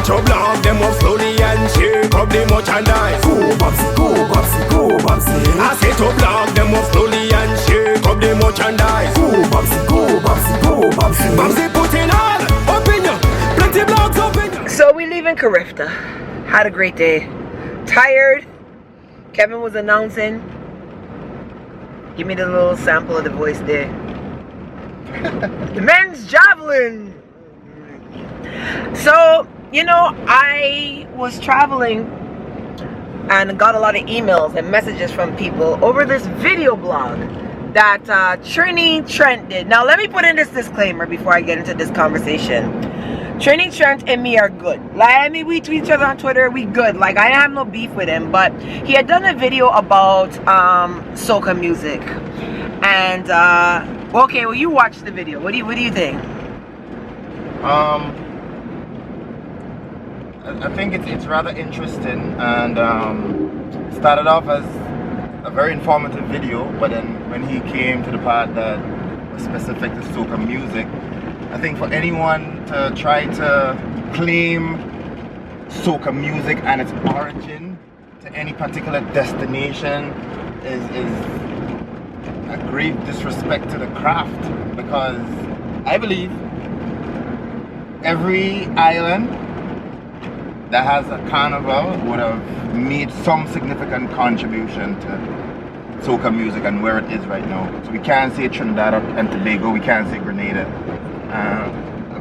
set up log them up slowly and shake up the merchandise. Go Babbzy, go Babbzy, go Babbzy. I set up log them up slowly and shake up the merchandise. Go Babbzy, go Babbzy, go Babbzy. Babbzy put in all up in you, plenty blogs up in you. So we leave in Carifta. Had a great day. Tired. Kevin was announcing. Give me the little sample of the voice there. The men's javelin. So, you know, I was traveling and got a lot of emails and messages from people over this video blog that Trini Trent did. Now, let me put in this disclaimer before I get into this conversation. Trini Trent and me are good. Like, I mean, we tweet each other on Twitter. We good. Like, I have no beef with him. But he had done a video about soca music. And, okay, well, you watched the video. What do you think? I think it's rather interesting, and started off as a very informative video, but then when he came to the part that was specific to soca music, I think for anyone to try to claim soca music and its origin to any particular destination is a grave disrespect to the craft, because I believe every island that has a carnival would have made some significant contribution to soca music and where it is right now. So we can't say Trinidad and Tobago, we can't say Grenada.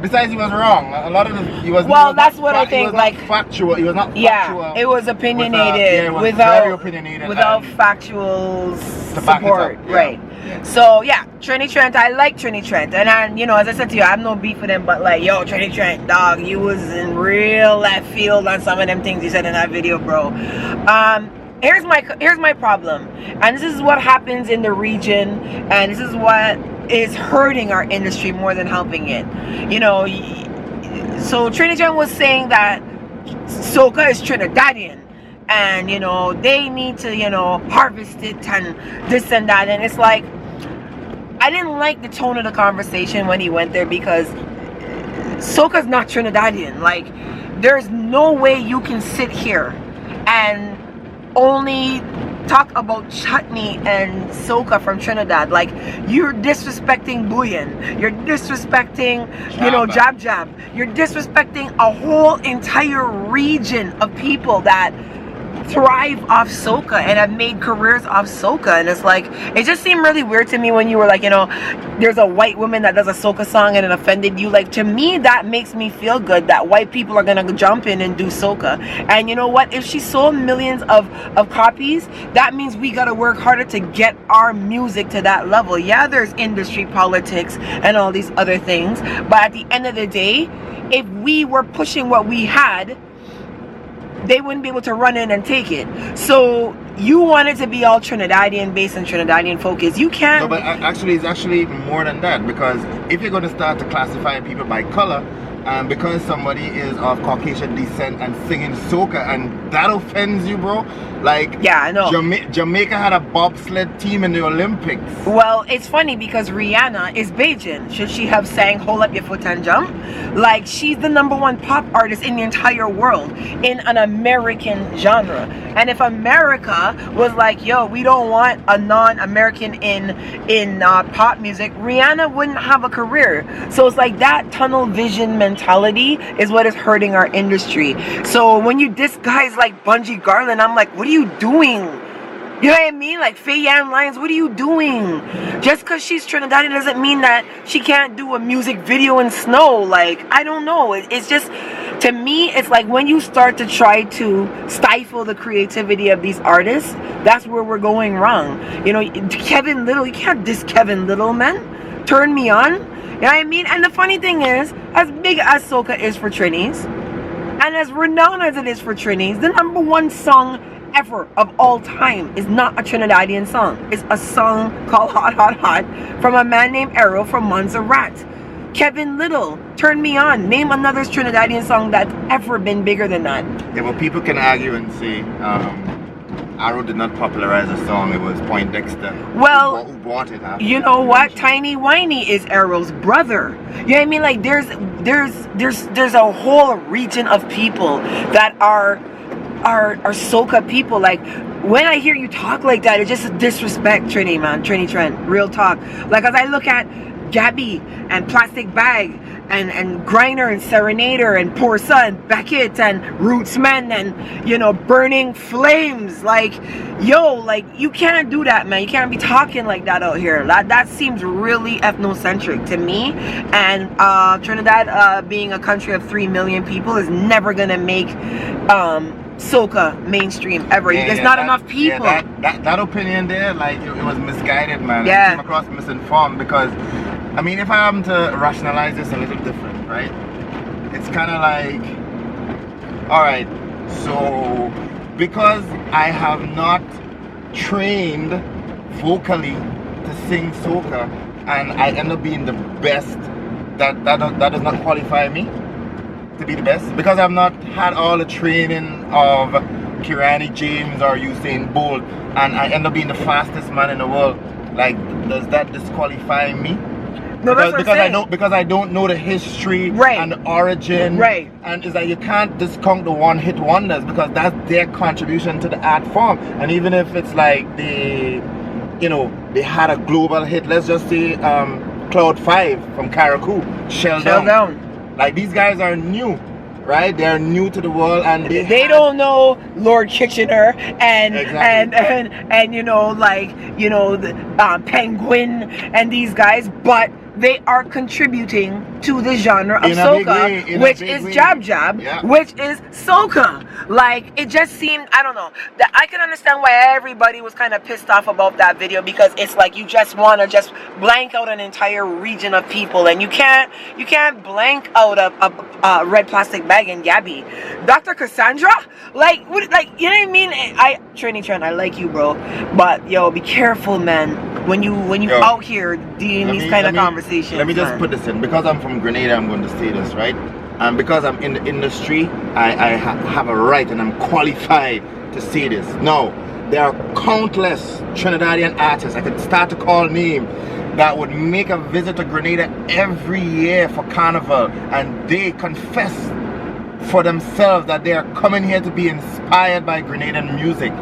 Besides, he was wrong. A lot of he was. Well, that's what I think. Like factual, he was not factual. Yeah, it was opinionated it was very opinionated without factual support, yeah. right? Yeah. So yeah, Trini Trent. I like Trini Trent, and you know, as I said to you, I have no beef with him. But like, yo, Trini Trent, dog, you was in real left field on some of them things you said in that video, bro. Here's my problem, and this is what happens in the region, and this is what is hurting our industry more than helping it. You know, so Trini Trent was saying that soca is Trinidadian, and you know, they need to, you know, harvest it and this and that, and it's like, I didn't like the tone of the conversation when he went there, because soca's not Trinidadian. Like, there's no way you can sit here and only talk about chutney and soca from Trinidad. Like, you're disrespecting Buyan, you're disrespecting, you know, Jab Jab, you're disrespecting a whole entire region of people that thrive off soca and have made careers off soca. And it's like, it just seemed really weird to me when you were like, you know, there's a white woman that does a soca song and it offended you. Like, to me, that makes me feel good that white people are gonna jump in and do soca. And you know what, if she sold millions of copies, that means we gotta work harder to get our music to that level. Yeah, there's industry politics and all these other things, but at the end of the day, if we were pushing what we had, they wouldn't be able to run in and take it. So you want it to be all Trinidadian based and Trinidadian focus. You can't. No, but actually, it's actually more than that, because if you're going to start to classify people by color, because somebody is of Caucasian descent and singing soca, and that offends you, bro. Like, yeah, I know. Jamaica had a bobsled team in the Olympics. Well, it's funny because Rihanna is Bajan. Should she have sang "Hold Up Your Foot and Jump"? Like, she's the #1 pop artist in the entire world in an American genre. And if America was like, yo, we don't want a non-American in pop music, Rihanna wouldn't have a career. So it's like that tunnel vision mentality is what is hurting our industry. So when you diss guys like Bungie Garland, I'm like, what are you doing? You know what I mean? Like Faye Ann Lyons, what are you doing? Just because she's Trinidadian doesn't mean that she can't do a music video in snow. Like, I don't know. It's just, to me, it's like when you start to try to stifle the creativity of these artists, that's where we're going wrong. You know, Kevin Little, you can't diss Kevin Little, man. Turn Me On. You know what I mean? And the funny thing is, as big as soca is for Trinis, and as renowned as it is for Trinis, the #1 song ever of all time is not a Trinidadian song. It's a song called Hot Hot Hot from a man named Errol from Montserrat. Kevin Little, Turn Me On. Name another Trinidadian song that's ever been bigger than that. Yeah, well, people can argue and say, Arrow did not popularize the song. It was Point Dexter. Well, who bought it after. You know what? Tiny Whiny is Arrow's brother. You know what I mean? Like there's a whole region of people that are soca people. Like when I hear you talk like that, it just disrespect Trini, man. Trini Trent, real talk. Like as I look at Gabby and Plastic Bag and Griner and Serenader and Porsa and Beckett and Rootsman and, you know, Burning Flames, like, yo, like, you can't do that, man. You can't be talking like that out here. That seems really ethnocentric to me. And Trinidad, being a country of 3 million people, is never gonna make soca mainstream ever. There's not enough people. That opinion there, like, it was misguided, man. Yeah. It came across misinformed because, I mean, if I am to rationalize this a little different, right? It's kind of like, all right, so because I have not trained vocally to sing soca and I end up being the best, that does not qualify me to be the best, because I've not had all the training of Kirani James or Usain Bolt and I end up being the fastest man in the world. Like, does that disqualify me? No, because I don't know the history and the origin, and it's like you can't discount the one-hit wonders because that's their contribution to the art form. And even if it's like they had a global hit, let's just say Cloud 5 from Caracou, Shell Down. Like, these guys are new, right? They're new to the world, and they don't know Lord Kitchener and you know, like, you know, the Penguin and these guys, but they are contributing to the genre of soca, which is jab, which is soca. Like, it just seemed, I don't know, that I can understand why everybody was kind of pissed off about that video, because it's like you just want to just blank out an entire region of people, and you can't blank out a Red Plastic Bag and Gabby. Dr. Cassandra, like you know what I mean? Trini Trent, I like you, bro, but yo, be careful, man, when you out here doing these kind of conversations. Let me just put this in, because I'm from Grenada, I'm going to say this, right? And because I'm in the industry, I have a right and I'm qualified to say this. No, there are countless Trinidadian artists, I could start to call names, that would make a visit to Grenada every year for Carnival, and they confess for themselves that they are coming here to be inspired by Grenadian music.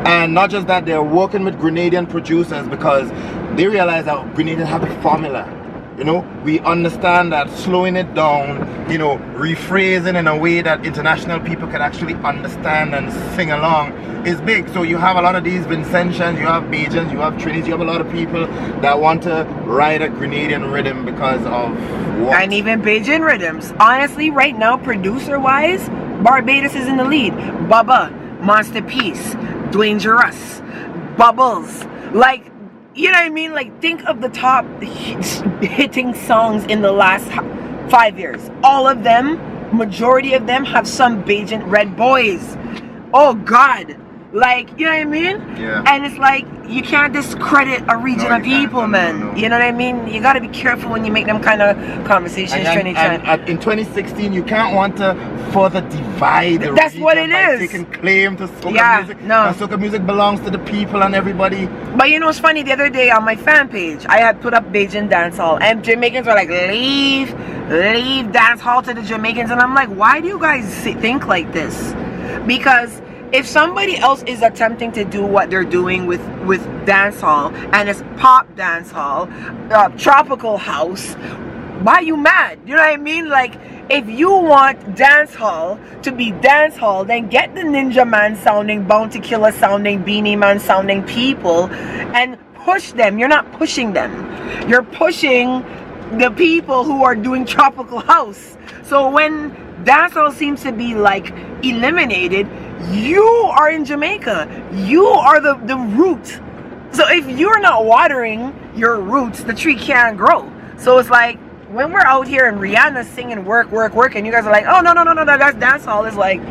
And not just that, they're working with Grenadian producers because they realize that Grenadians have the formula. You know, we understand that slowing it down, you know, rephrasing in a way that international people can actually understand and sing along is big. So you have a lot of these Vincentians, you have Bajans, you have Trinis, you have a lot of people that want to ride a Grenadian rhythm because of what? And even Bajan rhythms. Honestly, right now, producer-wise, Barbados is in the lead. Bubba, Monster Peace, Dwayne Juras, Bubbles, like, you know what I mean? Like, think of the top hitting songs in the last 5 years. All of them, majority of them, have some Bajan Red Boys. Oh God, like, you know what I mean? Yeah. And it's like, you can't discredit a region of people, man. No. You know what I mean? You got to be careful when you make them kind of conversations. And in 2016, you can't want to further divide the That's region what it by is. taking claim to soca music. No. And soca music belongs to the people and everybody. But you know what's funny? The other day on my fan page, I had put up Bajan dancehall, and Jamaicans were like, leave dancehall to the Jamaicans. And I'm like, why do you guys think like this? Because if somebody else is attempting to do what they're doing with dancehall, and it's pop dancehall, tropical house, why are you mad? You know what I mean? Like, if you want dancehall to be dancehall, then get the Ninja Man sounding, Bounty Killer sounding, Beanie Man sounding people and push them. You're not pushing them. You're pushing the people who are doing tropical house. So when dancehall seems to be like eliminated, you are in Jamaica. You are the root. So if you're not watering your roots, the tree can't grow. So it's like, when we're out here and Rihanna's singing work, and you guys are like, oh, no, that's dancehall. It's like,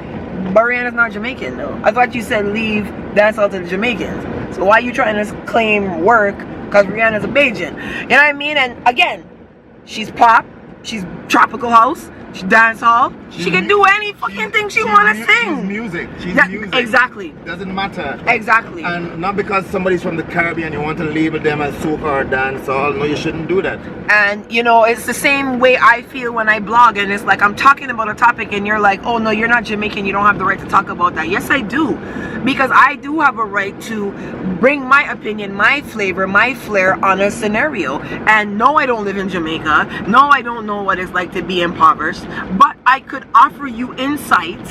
but Rihanna's not Jamaican, though. I thought you said leave dancehall to the Jamaicans. So why are you trying to claim work because Rihanna's a Bajan? You know what I mean? And again, she's pop, she's tropical house, she's dancehall. She can do any fucking thing she wanna sing. She's music. She's music. Exactly. Doesn't matter. Exactly. And not because somebody's from the Caribbean, you want to label them as soca or dancehall. No, you shouldn't do that. And you know, it's the same way I feel when I blog, and it's like I'm talking about a topic and you're like, oh no, you're not Jamaican, you don't have the right to talk about that. Yes, I do, because I do have a right to bring my opinion, my flavor, my flair on a scenario. And no, I don't live in Jamaica. No, I don't know what it's like to be impoverished, but I could offer you insight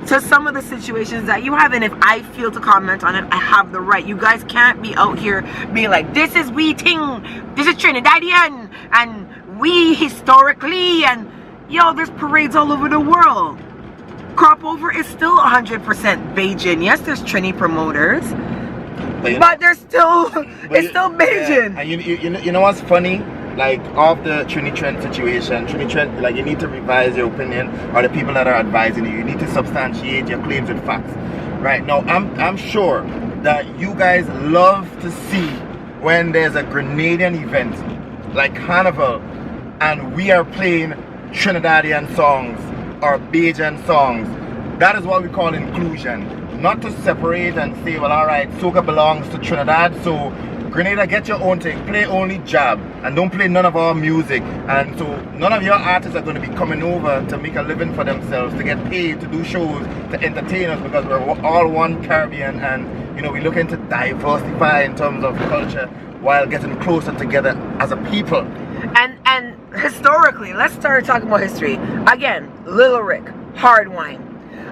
to some of the situations that you have, and if I feel to comment on it, I have the right. You guys can't be out here being like, this is we thing, this is Trinidadian, and we historically, and yo, there's parades all over the world. Crop over is still 100% Bajan. Yes, there's Trini promoters, but there's still, it's still Bajan. Yeah. And you know what's funny? Like, of the Trini Trent situation, Trini Trent, like, you need to revise your opinion, or the people that are advising you need to substantiate your claims with facts. Right now, I'm sure that you guys love to see when there's a Grenadian event like Carnival and we are playing Trinidadian songs or Bajan songs. That is what we call inclusion. Not to separate and say, well, alright, soca belongs to Trinidad, so Grenada, get your own thing, play only jab, and don't play none of our music. And so none of your artists are going to be coming over to make a living for themselves, to get paid, to do shows, to entertain us, because we're all one Caribbean, and you know, we're looking to diversify in terms of culture while getting closer together as a people. And historically, let's start talking about history. Again, Little Rick, Hard Wine.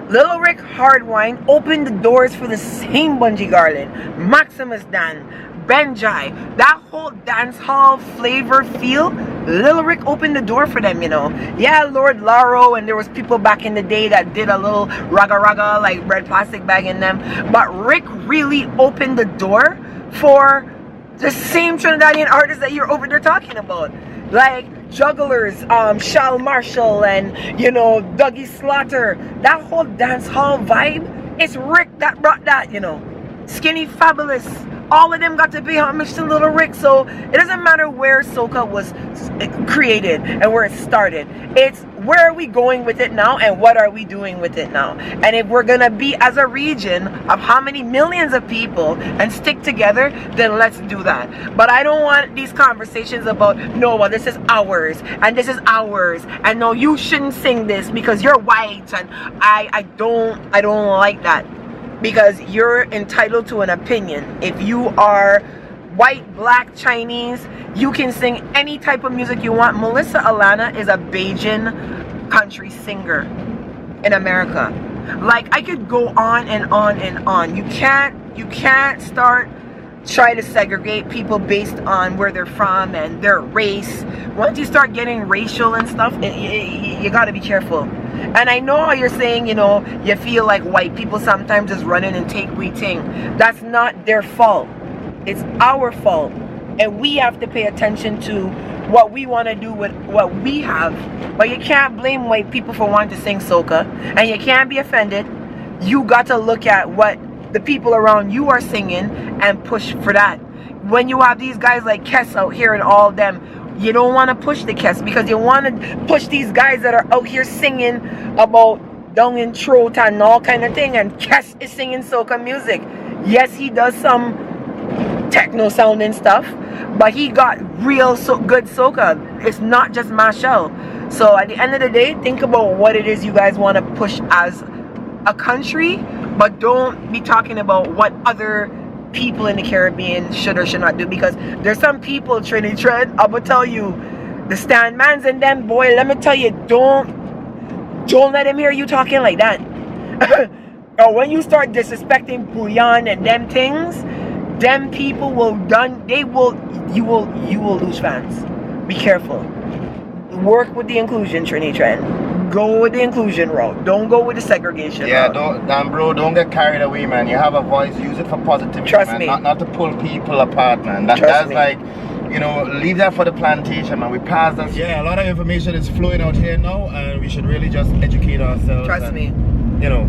Little Rick, Hard Wine opened the doors for the same Bungie Garland, Maximus Dan, Benjai, that whole dance hall flavor feel. Little Rick opened the door for them, you know. Yeah, Lord Laro, and there was people back in the day that did a little raga like red plastic bag in them, but Rick really opened the door for the same Trinidadian artists that you're over there talking about, like Jugglers, Shal Marshall, and you know, Dougie Slaughter. That whole dance hall vibe, it's Rick that brought that, you know. Skinny Fabulous, all of them got to pay homage to Little Rick. So it doesn't matter where soca was created and where it started. It's where are we going with it now, and what are we doing with it now? And if we're gonna be as a region of how many millions of people and stick together, then let's do that. But I don't want these conversations about, no, well, this is ours and this is ours, and no, you shouldn't sing this because you're white, and I don't like that. Because you're entitled to an opinion. If you are white, black, Chinese, you can sing any type of music you want. Melissa Alana is a Bajan country singer in America. Like, I could go on and on and on. You can't start try to segregate people based on where they're from and their race. Once you start getting racial and stuff, you gotta be careful. And I know how you're saying, you know, you feel like white people sometimes just run in and take we ting. That's not their fault. It's our fault. And we have to pay attention to what we want to do with what we have. But you can't blame white people for wanting to sing soca. And you can't be offended. You got to look at what the people around you are singing and push for that. When you have these guys like Kes out here and all of them, you don't want to push the Kes, because you want to push these guys that are out here singing about dung and throat and all kind of thing, and Kes is singing soca music. Yes, he does some techno sounding stuff, but he got real good soca. It's not just mashal. So at the end of the day, think about what it is you guys want to push as a country, but don't be talking about what other people in the Caribbean should or should not do, because there's some people, Trini Trent, I will tell you, the stand mans and them, boy, let me tell you, don't let them hear you talking like that. Or when you start disrespecting Bouillon and them things, them people you will lose fans. Be careful. Work with the inclusion, Trini Trent. Go with the inclusion route. Don't go with the segregation route. Don't get carried away, man. You have a voice, use it for positivity. Trust man. me. Not to pull people apart, man. That's me. Like, you know, leave that for the plantation, man. We passed that. Yeah, a lot of information is flowing out here now, and we should really just educate ourselves. Trust me. You know,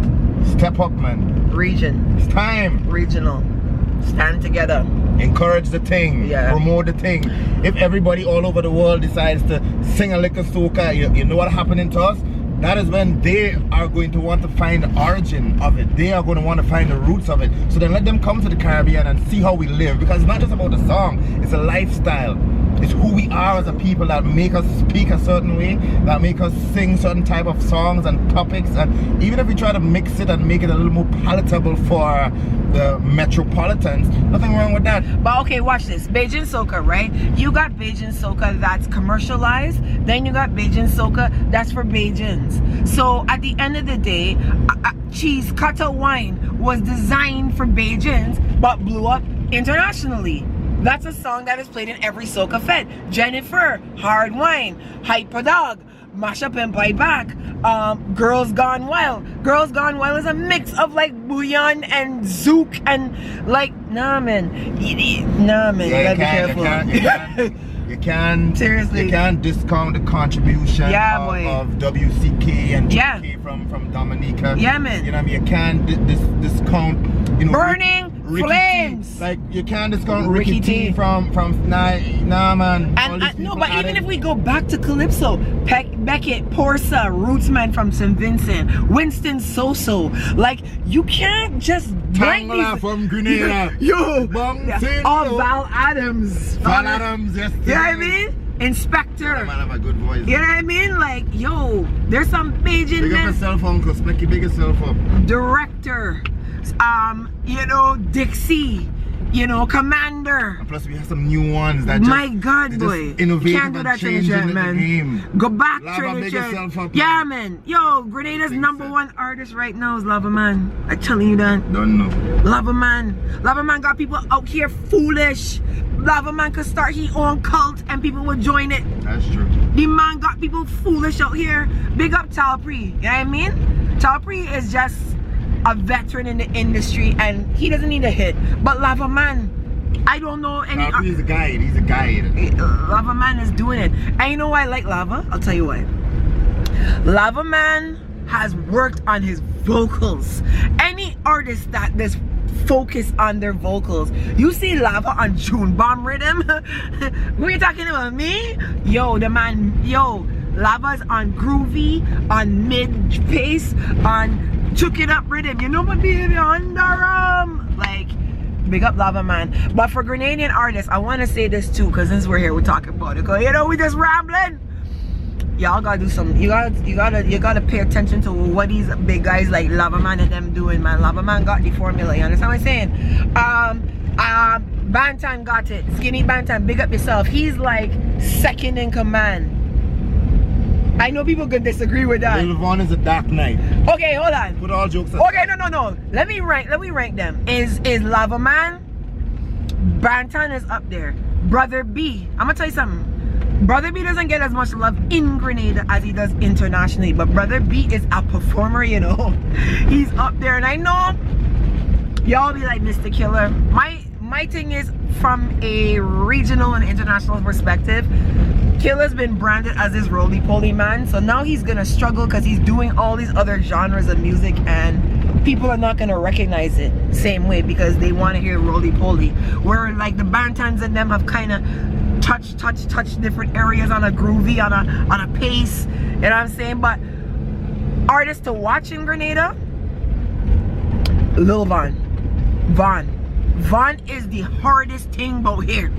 step up, man. Region. It's time. Regional. Stand together. Encourage the thing. Yeah. Promote the thing. If everybody all over the world decides to sing a little soca, you know what happening to us? that is when they are going to want to find the origin of it. They are going to want to find the roots of it. So then let them come to the Caribbean and see how we live, because it's not just about the song, it's a lifestyle. It's who we are as a people that make us speak a certain way, that make us sing certain type of songs and topics. And even if we try to mix it and make it a little more palatable for the metropolitans, nothing wrong with that. But okay, watch this. Bajan Soca, right? You got Bajan Soca that's commercialized, then you got Bajan Soca that's for Bajans. So at the end of the day, cheese cutter wine was designed for Bajans but blew up internationally. That's a song that is played in every soca fed. Jennifer, Hard Wine, Hyper Dog, Mash Up and Bite Back, Girls Gone Wild. Girls Gone Wild is a mix of like bouillon and zouk and like, nah man, nah man, Yeah, you gotta be careful. You can't Seriously. You can't discount the contribution of WCK and GK from Dominica. Yeah, man. You know what I mean? You can't discount, you know, Burning Ricky Flames. T. Like you can't discount Ricky T from nah man. And no, but even if we go back to Calypso, Beckett, Porsa, Rootsman from St. Vincent, Winston Soso, like you can't just bring these from Grenada. Yo, All Val Adams. Val Adams, yes. You know what I mean? Inspector. That man have a good voice. You know what I mean? Like, yo, there's some Bajan Big up men. yourself, Uncle. Smacky, big yourself up. Director. You know, Dixie. You know, Commander. And plus we have some new ones that just, my God, boy. Innovative You can't do that, Trini Trent, man. Go back, Trini Trent. Yeah, man. Yo, Grenada's #1 artist right now is Lava Man. I'm telling you that. Don't know. Lava Man. Lava Man got people out here foolish. Lava Man could start his own cult and people would join it. That's true. The man got people foolish out here. Big up Talpree. You know what I mean? Talpree is just a veteran in the industry and he doesn't need a hit. But Lava Man, I don't know any. He's a guide. He's a guide. Lava Man is doing it. And you know why I like Lava? I'll tell you why. Lava Man has worked on his vocals. Any artist that does focus on their vocals, you see Lava on June Bomb Rhythm. Who you talking about? Me? Yo, the man, yo, Lava's on groovy, on mid pace, on Took It Up rhythm. You know my baby underarm. Like, big up Lava Man. But for Grenadian artists, I want to say this too, because since we're here, we're talking about it. Cause you know we just rambling. Y'all gotta do something. You gotta pay attention to what these big guys like Lava Man and them doing, man. Lava Man got the formula. You understand what I'm saying? Bantan got it. Skinny Bantan, big up yourself. He's like second in command. I know people could disagree with that. Lil Von is a dark knight. Okay, hold on. Put all jokes aside. Okay, no. Let me rank them. Is Lava Man? Bantan is up there. Brother B. I'm gonna tell you something. Brother B doesn't get as much love in Grenada as he does internationally, but Brother B is a performer, you know. He's up there, and I know y'all be like, Mr. Killer. My thing is, from a regional and international perspective, Killer's been branded as this roly-poly man, so now he's gonna struggle because he's doing all these other genres of music and people are not gonna recognize it same way because they want to hear roly-poly. Where like the Bantans and them have kind of touch different areas on a groovy, on a pace, you know what I'm saying? But artists to watch in Grenada, Lil Von is the hardest thing about here.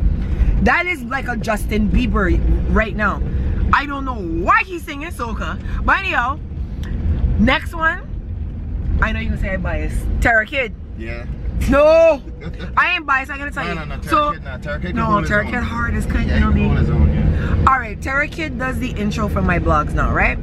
That is like a Justin Bieber right now. I don't know why he's singing soca, but anyhow, next one, I know you can say I'm biased. Terra Kid. Yeah. No, I ain't biased. I'm gonna tell you. No, So Terra Kid Terra Kid hard as cut. Yeah, You know me. his own, yeah. All right, Terra Kid does the intro for my blogs now, right?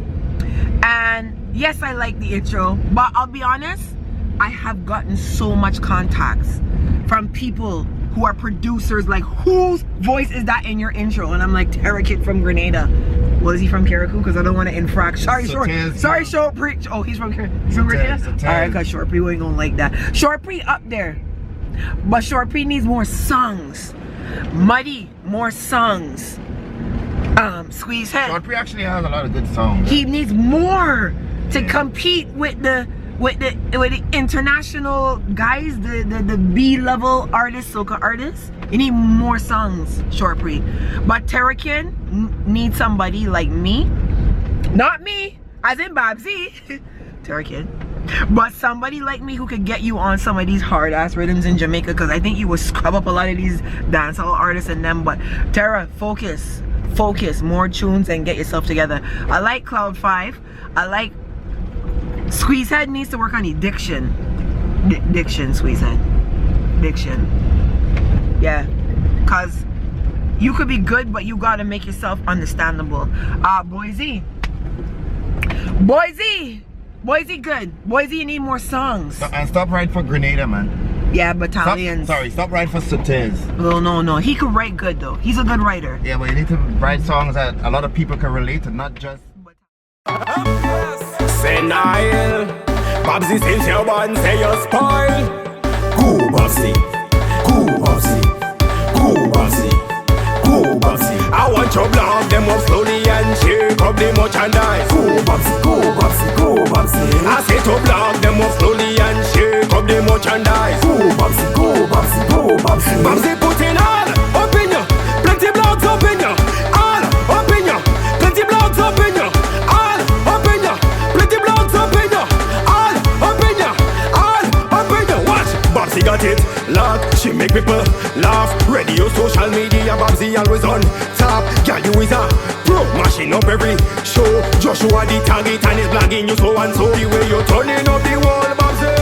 And yes, I like the intro, but I'll be honest, I have gotten so much contacts from people who are producers, like, whose voice is that in your intro? And I'm like, Terra Kid from Grenada. Was he from Carriacou? Because I don't want to infract. Sorry, Short Pre. Oh, he's from Grenada? Alright, because Short Pre ain't gonna like that. Short Pre up there. But Short Pre needs more songs. Muddy, more songs. Squeeze Head. Short Pre actually has a lot of good songs. He needs more to compete with the international guys, the B-level artists, soca artists. You need more songs, Short Pre. But Terra Kid needs somebody like me. Not me, As in Babbzy. Turkey. But somebody like me who could get you on some of these hard ass rhythms in Jamaica, because I think you would scrub up a lot of these dancehall artists and them. But Tara, focus, more tunes and get yourself together. I like Cloud 5. I like Squeezehead needs to work on the diction. Diction, Squeezehead. Diction. Yeah, cause you could be good, but you gotta make yourself understandable. Boise good. Boise, you need more songs. And stop writing for Grenada, man. Yeah, battalions. Stop writing for Sotes. No. He could write good though. He's a good writer. Yeah, but you need to write songs that a lot of people can relate to, not just. Say Nile, Babbzy since you're born, say you're spoiled. Go Babbzy, go Babbzy, go Babbzy, go Babbzy. I want your block them up slowly and shake up the merchandise. Go Babbzy, go Babbzy, go Babbzy. I say to block them up slowly and shake up the merchandise. Go Babbzy, go Babbzy, go Babbzy. Babbzy putting all up in you, plenty blocks up in you, all up in you, plenty blocks up in you, all up in you, plenty blocks up in you, all up in you, all up in you. Watch, Babbzy got it locked. She make people laugh. Radio, social media, Babbzy always on top. Yeah, you is a pro, mashing up every show. Joshua the target and is blagging you so and so. The way you turning up the wall, Babbzy.